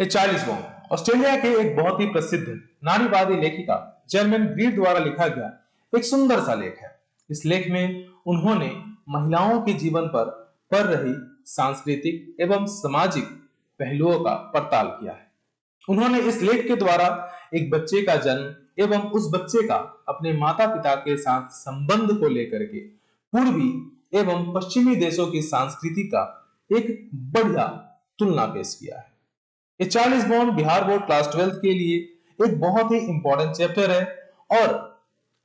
A Charles born Australia के एक बहुत ही प्रसिद्ध नारीवादी लेखिका जर्मन ग्रीड द्वारा लिखा गया एक सुंदर सा लेख है। इस लेख में उन्होंने महिलाओं के जीवन पर पड़ रही सांस्कृतिक एवं सामाजिक पहलुओं का पड़ताल किया है। उन्होंने इस लेख के द्वारा एक बच्चे का जन्म एवं उस बच्चे का अपने माता पिता के साथ संबंध को लेकर के पूर्वी एवं पश्चिमी देशों की संस्कृति का एक बढ़िया तुलना पेश किया है। ये Charles born Bihar board class 12 के लिए एक बहुत ही इंपॉर्टेंट चैप्टर है और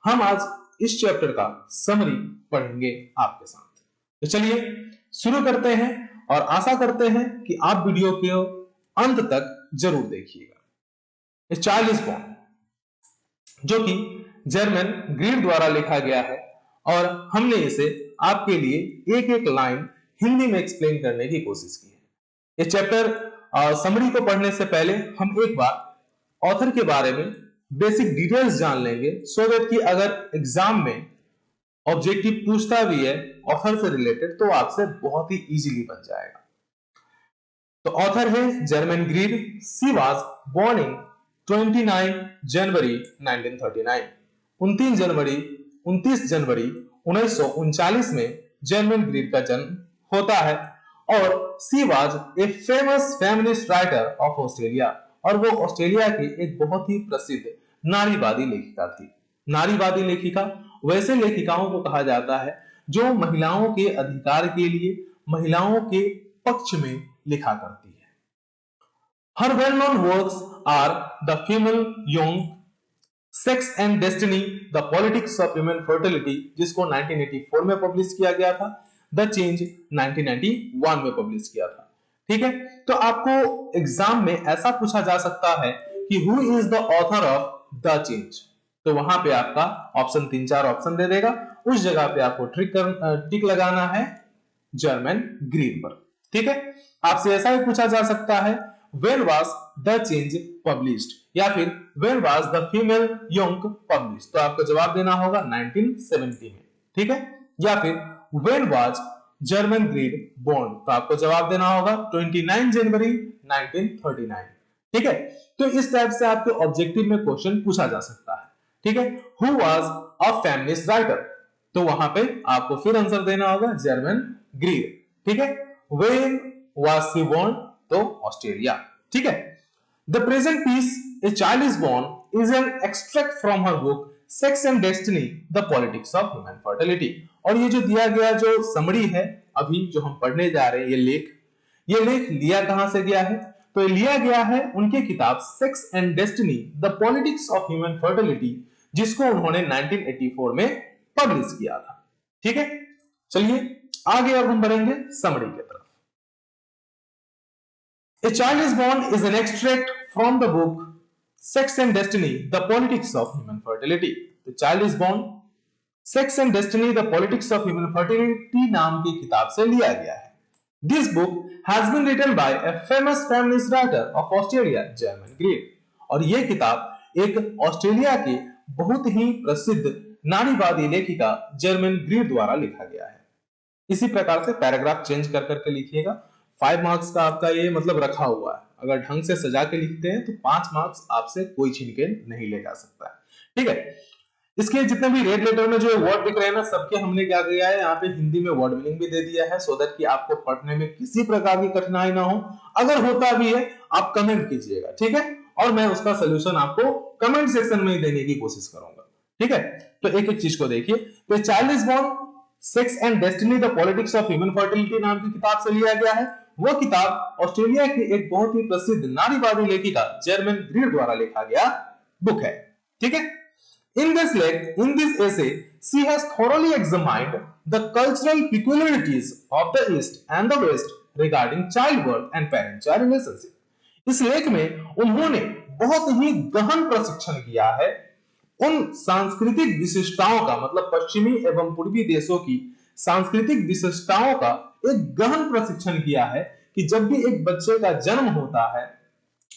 हम आज इस चैप्टर का समरी पढ़ेंगे आपके साथ। तो चलिए शुरू करते हैं और आशा करते हैं कि आप वीडियो के अंत तक जरूर देखिएगा। चार्ल्स बॉर्न जो कि जर्मन ग्रीड द्वारा लिखा गया है और हमने इसे आपके लिए एक एक लाइन हिंदी में एक्सप्लेन करने की कोशिश की है। ये चैप्टर समरी को पढ़ने से पहले हम एक बार ऑथर के बारे में बेसिक डिटेल्स जान लेंगे सो दैट कि अगर एग्जाम में ऑब्जेक्टिव पूछता भी है ऑथर से रिलेटेड तो आपसे बहुत ही इजीली बन जाएगा। तो ऑथर है Germaine Greer. She was born in 29 जनवरी 1939। 29 जनवरी 1939 में जर्मन ग्रीड का जन्म होता है और she was a famous feminist writer of Australia और वो ऑस्ट्रेलिया की एक बहुत ही प्रसिद्ध नारीवादी लेखिका थी। नारीवादी लेखिका वैसे लेखिकाओं को कहा जाता है जो महिलाओं के अधिकार के लिए महिलाओं के पक्ष में लिखा करती है। Her well-known works are The Female Young, Sex and Destiny, The Politics of Human Fertility, जिसको 1984 में पब्लिश किया गया था, The Change 1991 में पब्लिश किया था। ठीक है, तो आपको एग्जाम में ऐसा पूछा जा सकता है कि Who is the author of The Change? तो वहां पे आपका ऑप्शन 3-4 ऑप्शन दे देगा, उस जगह पे आपको टिक लगाना है जर्मन ग्रीड पर। ठीक है, आपसे ऐसा भी पूछा जा सकता है When was the change published या फिर When was the female young published? तो आपको जवाब देना होगा 1970 में। ठीक है, या फिर When was German Greed born? तो आपको जवाब देना होगा 29 जनवरी 1939। ठीक है, तो इस टाइप से आपके ऑब्जेक्टिव में क्वेश्चन पूछा जा सकता है। ठीक है, Who was a feminist writer? तो वहां पे आपको फिर आंसर देना होगा जर्मन ग्रीड। ठीक है, When was she born? तो ऑस्ट्रेलिया। ठीक है, the present piece a child is born is an extract from her book sex and destiny the politics of human fertility. और ये जो दिया गया जो समरी है अभी जो हम पढ़ने जा रहे हैं ये लेख लिया कहां से गया है? तो ये लिया गया है उनके किताब sex and destiny the politics of human fertility जिसको उन्होंने 1984 में पब्लिश किया था। ठीक है, चलिए आगे अब हम बढ़ेंगे समरी की तरफ। A Child is Born is an extract from the book Sex and Destiny, The Politics of Human Fertility. The Child is Born, Sex and Destiny, The Politics of Human Fertility नाम की किताब से लिया गया है। This book has been written by a famous feminist writer of Australia, German Greed. और ये किताब एक ऑस्ट्रेलिया के बहुत ही प्रसिद्ध नारीवादी लेखिका जर्मन ग्रीड द्वारा लिखा गया है। इसी प्रकार से पैराग्राफ चेंज कर करके लिखिएगा। 5 मार्क्स का आपका ये मतलब रखा हुआ है, अगर ढंग से सजा के लिखते हैं तो 5 मार्क्स आपसे कोई छीन के नहीं ले जा सकता है। ठीक है, इसके जितने भी रेड लेटर में जो वर्ड दिख रहे हैं ना सबके हमने क्या किया है यहाँ पे हिंदी में वर्ड मीनिंग भी दे दिया है सो दैट कि आपको पढ़ने में किसी प्रकार की कठिनाई ना हो। अगर होता भी है आप कमेंट कीजिएगा, ठीक है, और मैं उसका सोल्यूशन आपको कमेंट सेक्शन में देने की कोशिश करूंगा। ठीक है, तो एक एक चीज को देखिए। तो child is born sex and destiny the politics of human fertility नाम की किताब से लिया गया है। वो किताब ऑस्ट्रेलिया की एक बहुत ही प्रसिद्ध नारीवादी लेखिका जर्मन ग्रीड द्वारा लिखा गया बुक है। ठीक है, in this essay she has thoroughly examined the cultural peculiarities of the east and the west regarding childbirth and parent child relationship। इस लेख में उन्होंने बहुत ही गहन प्रशिक्षण किया है उन सांस्कृतिक विशिष्टताओं का, मतलब पश्चिमी एवं पूर्वी देशों की सांस्कृतिक विशिष्टताओं का एक गहन प्रशिक्षण किया है कि जब भी एक बच्चे का जन्म होता है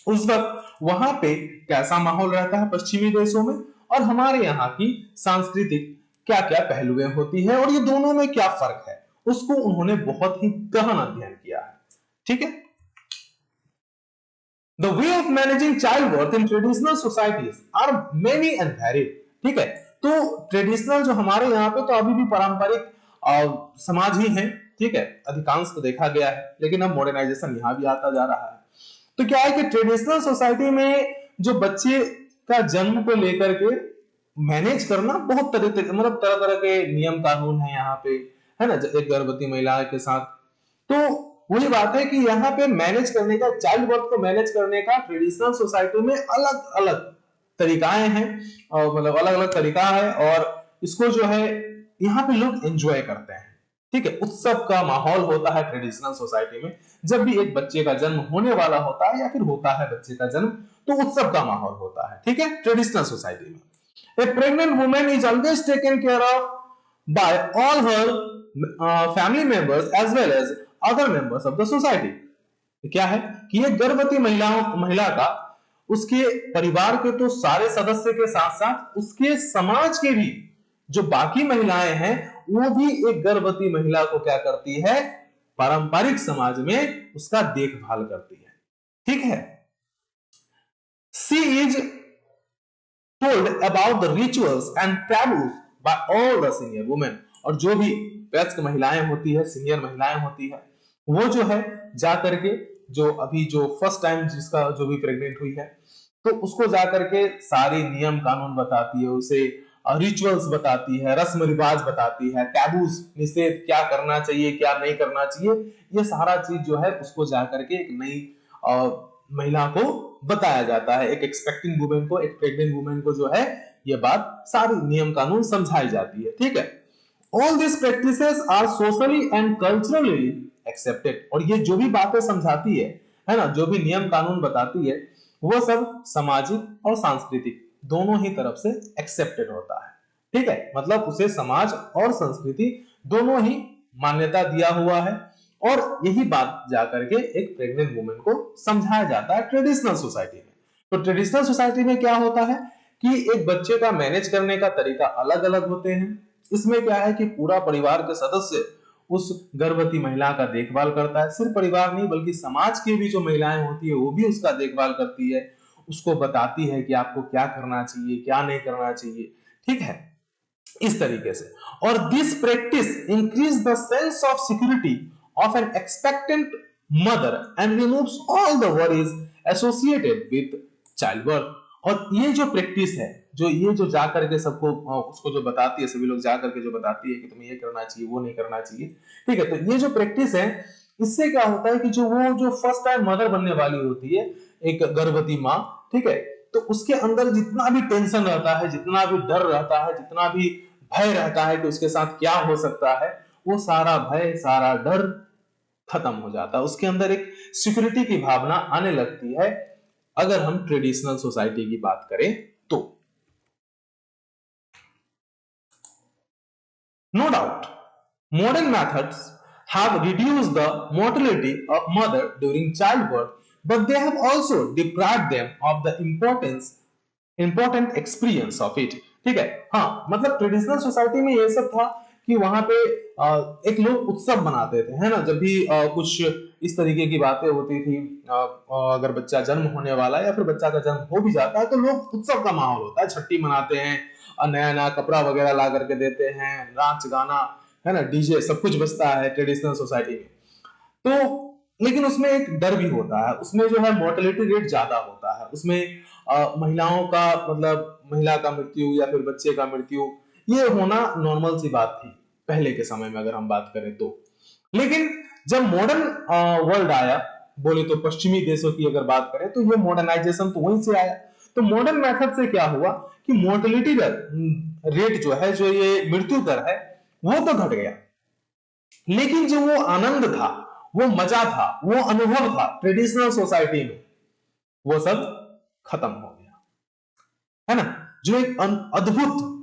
उस वक्त वहां पे कैसा माहौल रहता है पश्चिमी देशों में और हमारे यहाँ की सांस्कृतिक क्या क्या पहलुएं होती है और ये दोनों में क्या फर्क है उसको उन्होंने बहुत ही गहन अध्ययन किया है। ठीक है, the way of managing child birth in traditional societies are many and varied. ठीक है, तो ट्रेडिशनल जो हमारे यहाँ पे तो अभी भी पारंपरिक समाज ही है, ठीक है, अधिकांश तो देखा गया है, लेकिन अब मॉडर्नाइजेशन यहाँ भी आता जा रहा है। तो क्या है कि ट्रेडिशनल सोसाइटी में जो बच्चे का जन्म को लेकर के मैनेज करना बहुत मतलब तरह तरह के नियम कानून है यहाँ पे, है ना, एक गर्भवती महिला के साथ। तो वही बात है कि यहाँ पे मैनेज करने का, चाइल्ड बर्थ को मैनेज करने का ट्रेडिशनल सोसाइटी में अलग अलग तरीकाएं हैं, और मतलब अलग अलग तरीका है, और इसको जो है यहाँ पे लोग एंजॉय करते हैं। ठीक है, उत्सव का माहौल होता है ट्रेडिशनल सोसाइटी में। जब भी एक बच्चे का जन्म होने वाला होता है या फिर होता है बच्चे का जन्म, तो उत्सव का माहौल होता है। ठीक है, ट्रेडिशनल सोसाइटी में a pregnant woman is always taken care of by all her family members as well as other members of the society। क्या है कि एक गर्भवती महिला का उसके परिवार के तो सारे सदस्य के साथ साथ उसके समाज के भी जो बाकी महिलाएं हैं, वो भी एक गर्भवती महिला को क्या करती है, पारंपरिक समाज में उसका देखभाल करती है। ठीक है, she is told about the rituals and taboos by all the senior women। और जो भी वयस्क महिलाएं होती है, सीनियर महिलाएं होती है, वो जो है जा करके जो अभी जो फर्स्ट टाइम जिसका जो भी प्रेग्नेंट हुई है, तो उसको जा करके सारी नियम कानून बताती है, उसे रिचुअल्स बताती है, रस्म रिवाज बताती है, टैबूज निषेध क्या करना चाहिए क्या नहीं करना चाहिए, ये सारा चीज जो है उसको जा करके एक नई महिला को बताया जाता है। एक एक्सपेक्टिंग वुमेन को, एक प्रेग्नेंट वुमेन को जो है ये बात सारी नियम कानून समझाई जाती है। ठीक है, all this practices are socially and culturally accepted. और ये जो भी बातें समझाती है ना, जो भी नियम कानून बताती है, वो सब सामाजिक और सांस्कृतिक दोनों ही तरफ से एक्सेप्टेड होता है। ठीक है, मतलब उसे समाज और संस्कृति दोनों ही मान्यता दिया हुआ है, और यही बात जाकर के एक प्रेग्नेंट वुमेन को समझाया जाता है ट्रेडिशनल सोसाइटी में। तो ट्रेडिशनल सोसाइटी में क्या होता है कि एक बच्चे का मैनेज करने का तरीका अलग अलग होते हैं। इसमें क्या है कि पूरा परिवार के सदस्य उस गर्भवती महिला का देखभाल करता है। सिर्फ परिवार नहीं बल्कि समाज की भी जो महिलाएं होती है वो भी उसका देखभाल करती है, उसको बताती है कि आपको क्या करना चाहिए क्या नहीं करना चाहिए। ठीक है, इस तरीके से। और this practice increase the sense of security of an expectant mother and removes all the worries associated with child birth. और ये जो प्रैक्टिस है, जो ये जो जा करके सबको उसको जो बताती है, सभी लोग जा करके जो बताती है कि तुम्हें ये करना चाहिए वो नहीं करना चाहिए। ठीक है, तो ये जो प्रैक्टिस है, इससे क्या होता है कि जो फर्स्ट टाइम मदर बनने वाली होती है, एक गर्भवती माँ, ठीक है, तो उसके अंदर जितना भी टेंशन रहता है, जितना भी डर रहता है, जितना भी भय रहता है कि उसके साथ क्या हो सकता है, वो सारा भय सारा डर खत्म हो जाता है। उसके अंदर एक सिक्योरिटी की भावना आने लगती है, अगर हम ट्रेडिशनल सोसाइटी की बात करें तो। No doubt modern methods have reduced the mortality of mother during childbirth, but they have also deprived them of the important experience of it। ठीक है, हाँ, मतलब ट्रेडिशनल सोसाइटी में ये सब था कि वहां पे एक लोग उत्सव मनाते थे, है ना, जब भी कुछ इस तरीके की बातें होती थी, अगर बच्चा जन्म होने वाला है या फिर बच्चा का जन्म हो भी जाता है, तो लोग उत्सव का माहौल होता है, छठी मनाते हैं, नया नया कपड़ा वगैरह ला करके देते हैं, नाच गाना, है ना, डीजे सब कुछ बजता है ट्रेडिशनल सोसाइटी में। तो लेकिन उसमें एक डर भी होता है, उसमें जो है मोर्टेलिटी रेट ज्यादा होता है, उसमें महिलाओं का मतलब महिला का मृत्यु या फिर बच्चे का मृत्यु ये होना नॉर्मल सी बात थी पहले के समय में, अगर हम बात करें तो। लेकिन जब मॉडर्न वर्ल्ड आया, बोले तो पश्चिमी देशों की अगर बात करें, तो ये मॉडर्नाइजेशन तो वहीं से आया। तो मॉडर्न मेथड से क्या हुआ कि मोर्टेलिटी रेट जो है, जो ये मृत्यु दर है, वो तो घट गया, लेकिन जो वो आनंद था, वो मजा था, वो अनुभव था ट्रेडिशनल सोसाइटी में, वो सब खत्म हो गया, है ना। जो एक अद्भुत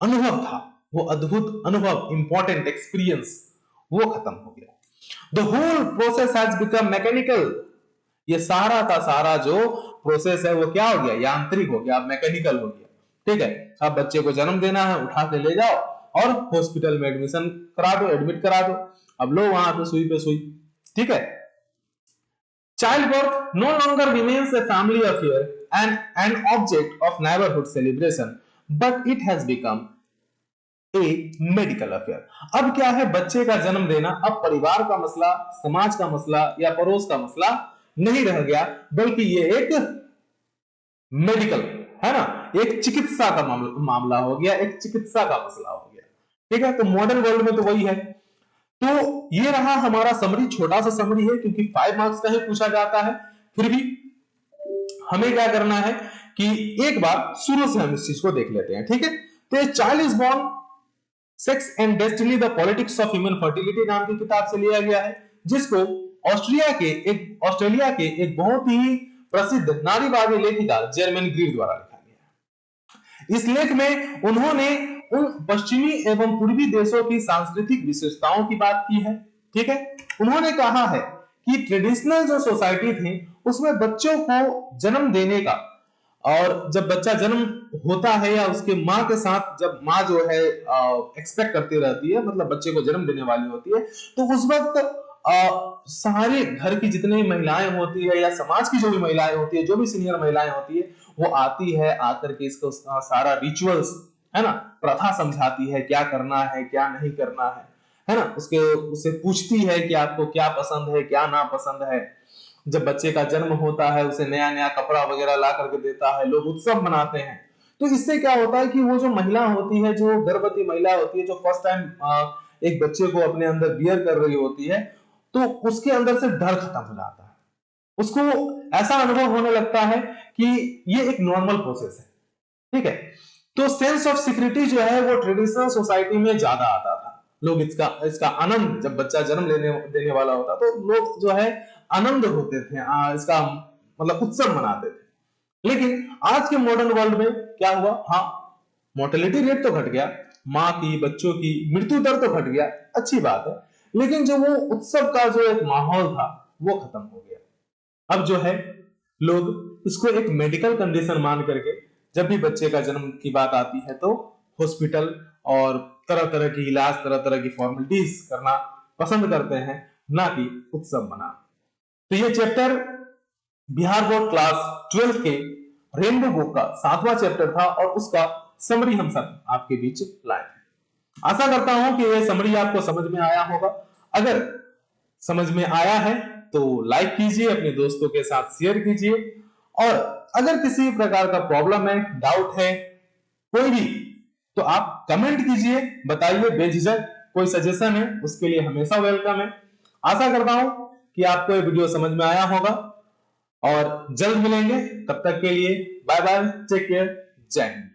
अनुभव था, वो अद्भुत अनुभव, इंपॉर्टेंट एक्सपीरियंस, वो खत्म हो गया। The whole process has become mechanical. ये सारा का सारा जो प्रोसेस है वो क्या हो गया, यांत्रिक हो गया, मैकेनिकल हो गया। ठीक है, अब बच्चे को जन्म देना है, उठा के ले जाओ और हॉस्पिटल में एडमिशन करा दो, एडमिट करा दो, अब लो वहां पे सुई पे सुई। ठीक है, Childbirth no longer remains a family affair and an object of neighborhood celebration, but it has become a medical affair. अब क्या है, बच्चे का जन्म देना अब परिवार का मसला, समाज का मसला या पड़ोस का मसला नहीं रह गया, बल्कि ये एक मेडिकल, है ना, एक चिकित्सा का मामला हो गया, एक चिकित्सा का मसला हो गया। ठीक है, तो मॉडर्न वर्ल्ड में तो वही है। तो ये रहा हमारा समरी, छोटा सा समरी है क्योंकि 5 मार्क्स का ही पूछा जाता है। फिर भी हमें क्या करना है कि एक बार शुरू से हम इस चीज को देख लेते हैं। ठीक है, तो ये child is born sex and destiny the politics of human fertility नाम की किताब से लिया गया है, जिसको ऑस्ट्रेलिया के एक बहुत ही प्रसिद्ध नारीवादी लेखिका जेरमेन ग्रीर द्वारा लिखा गया है। इस लेख में उन्होंने उन पश्चिमी एवं पूर्वी देशों की सांस्कृतिक विशेषताओं की बात की है। ठीक है, उन्होंने कहा है कि ट्रेडिशनल जो सोसाइटी थी उसमें बच्चों को जन्म देने का, और जब बच्चा जन्म होता है या उसके माँ के साथ जब माँ जो है एक्सपेक्ट करती रहती है, मतलब बच्चे को जन्म देने वाली होती है, तो उस वक्त सारे घर की जितनी महिलाएं होती है या समाज की जो भी महिलाएं होती है, जो भी सीनियर महिलाएं होती है, वो आती है, आकर के इसको सारा रिचुअल्स, है ना, प्रथा समझाती है, क्या करना है क्या नहीं करना है ना, उससे पूछती है कि आपको क्या पसंद है क्या ना पसंद है। जब बच्चे का जन्म होता है उसे नया नया कपड़ा वगैरह ला करके देता है, लोग उत्सव मनाते हैं। तो इससे क्या होता है कि वो जो महिला होती है, जो गर्भवती महिला होती है, जो फर्स्ट टाइम एक बच्चे को अपने अंदर बियर कर रही होती है, तो उसके अंदर से डर खत्म हो जाता है, उसको ऐसा अनुभव होने लगता है कि ये एक नॉर्मल प्रोसेस है। ठीक है, तो सेंस ऑफ सिक्योरिटी जो है वो ट्रेडिशनल सोसाइटी में ज्यादा आता था। लोग इसका इसका आनंद, जब बच्चा जन्म लेने देने वाला होता तो लोग जो है आनंद होते थे, इसका मतलब उत्सव मनाते थे। लेकिन आज के मॉडर्न वर्ल्ड में क्या हुआ, हाँ, मोर्टेलिटी रेट तो घट गया, माँ की बच्चों की मृत्यु दर तो घट गया, अच्छी बात है, लेकिन जो वो उत्सव का जो एक माहौल था वो खत्म हो गया। अब जो है लोग इसको एक मेडिकल कंडीशन मान करके जब भी बच्चे का जन्म की बात आती है तो हॉस्पिटल और तरह तरह की इलाज, तरह तरह की फॉर्मेलिटीज करना पसंद करते हैं, ना कि उत्सव मना। तो ये चैप्टर बिहार बोर्ड क्लास 12 के रेनबो बुक का 7वां चैप्टर था और उसका समरी हम सब आपके बीच लाए थे। आशा करता हूं कि यह समरी आपको समझ में आया होगा। अगर समझ में आया है तो लाइक कीजिए, अपने दोस्तों के साथ शेयर कीजिए, और अगर किसी प्रकार का प्रॉब्लम है, डाउट है कोई भी, तो आप कमेंट कीजिए, बताइए बेझिझक। कोई सजेशन है उसके लिए हमेशा वेलकम है। आशा करता हूं कि आपको ये वीडियो समझ में आया होगा और जल्द मिलेंगे, तब तक के लिए बाय बाय, टेक केयर, जय हिंद।